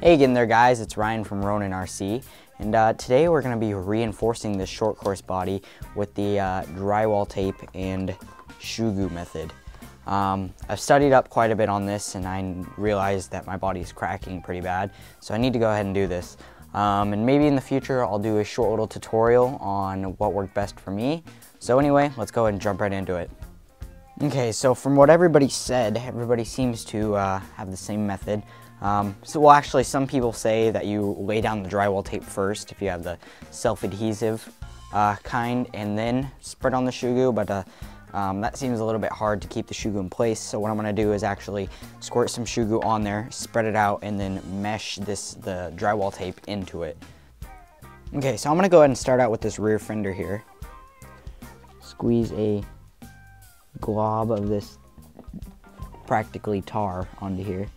Hey again there guys, it's Ryan from Ronin RC, and today we're going to be reinforcing this short course body with the drywall tape and shoe-goo method. I've studied up quite a bit on this and I realized that my body is cracking pretty bad, so I need to go ahead and do this. And maybe in the future I'll do a short little tutorial on what worked best for me. So anyway, let's go ahead and jump right into it. Okay, so from what everybody said, everybody seems to have the same method. Well, actually, some people say that you lay down the drywall tape first if you have the self-adhesive kind, and then spread on the shoe-goo, but that seems a little bit hard to keep the shoe-goo in place. So what I'm going to do is actually squirt some shoe-goo on there, spread it out, and then mesh the drywall tape into it. Okay, so I'm going to go ahead and start out with this rear fender here. Squeeze a glob of this practically tar onto here.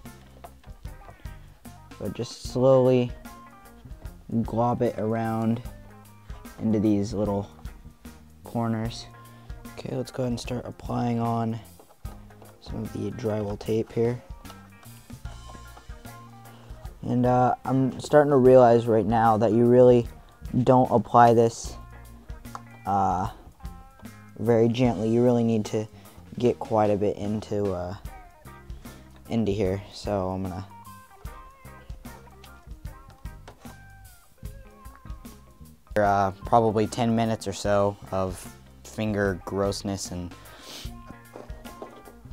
But just slowly glob it around into these little corners. Okay, let's go ahead and start applying on some of the drywall tape here. And I'm starting to realize right now that you really don't apply this very gently. You really need to get quite a bit into here. So I'm gonna probably 10 minutes or so of finger grossness and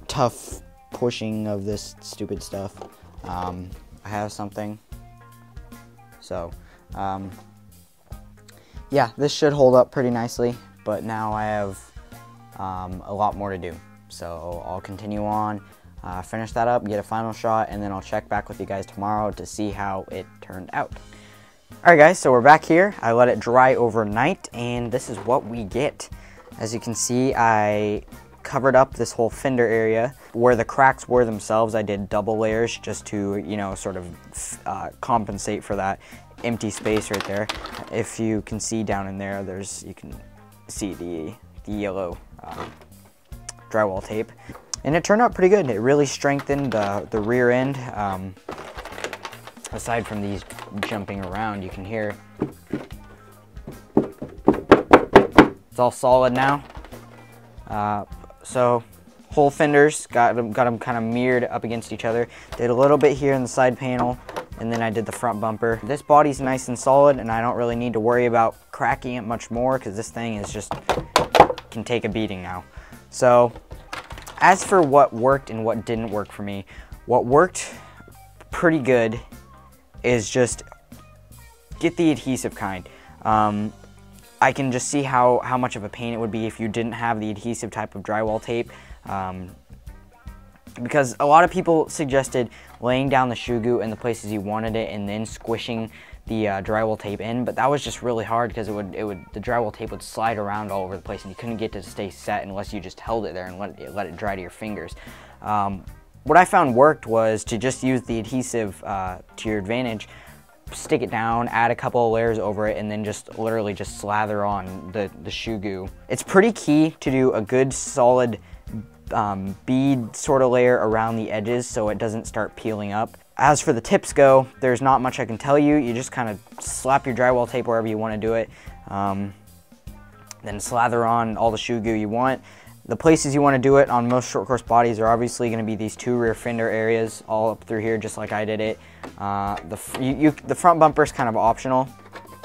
tough pushing of this stupid stuff. I have something. So yeah, this should hold up pretty nicely, but now I have a lot more to do. So I'll continue on, finish that up, get a final shot, and then I'll check back with you guys tomorrow to see how it turned out. Alright guys, so we're back here. I let it dry overnight and this is what we get. As you can see, I covered up this whole fender area. Where the cracks were themselves, I did double layers just to, you know, sort of compensate for that empty space right there. If you can see down in there, you can see the yellow drywall tape. And it turned out pretty good. It really strengthened the rear end. Aside from these jumping around, you can hear it's all solid now. So whole fenders got them kind of mirrored up against each other. Did a little bit here in the side panel, and then I did the front bumper. This body's nice and solid, and I don't really need to worry about cracking it much more because this thing is just can take a beating now. So as for what worked and what didn't work for me, what worked pretty good is just get the adhesive kind. I can just see how much of a pain it would be if you didn't have the adhesive type of drywall tape, because a lot of people suggested laying down the shoe-goo in the places you wanted it and then squishing the drywall tape in, but that was just really hard because the drywall tape would slide around all over the place and you couldn't get it to stay set unless you just held it there and let it dry to your fingers. What I found worked was to just use the adhesive to your advantage, stick it down, add a couple of layers over it, and then just literally just slather on the shoe-goo. It's pretty key to do a good solid bead sort of layer around the edges so it doesn't start peeling up. As for the tips go, there's not much I can tell you. You just kind of slap your drywall tape wherever you want to do it, then slather on all the shoe-goo you want. The places you want to do it on most short course bodies are obviously going to be these two rear fender areas all up through here, just like I did it. The front bumper is kind of optional.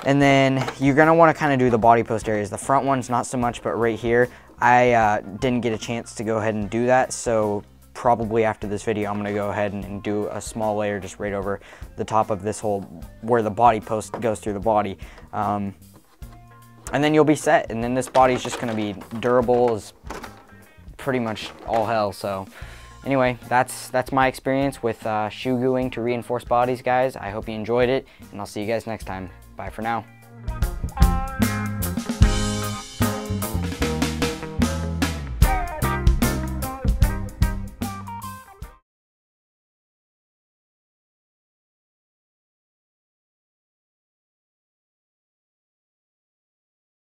And then you're going to want to kind of do the body post areas. The front one's not so much, but right here, I didn't get a chance to go ahead and do that. So probably after this video, I'm going to go ahead and do a small layer just right over the top of this whole, where the body post goes through the body. And then you'll be set. And then this body's just going to be durable as pretty much all hell. So anyway, that's my experience with shoe-gooing to reinforce bodies, guys. I hope you enjoyed it, and I'll see you guys next time. Bye for now.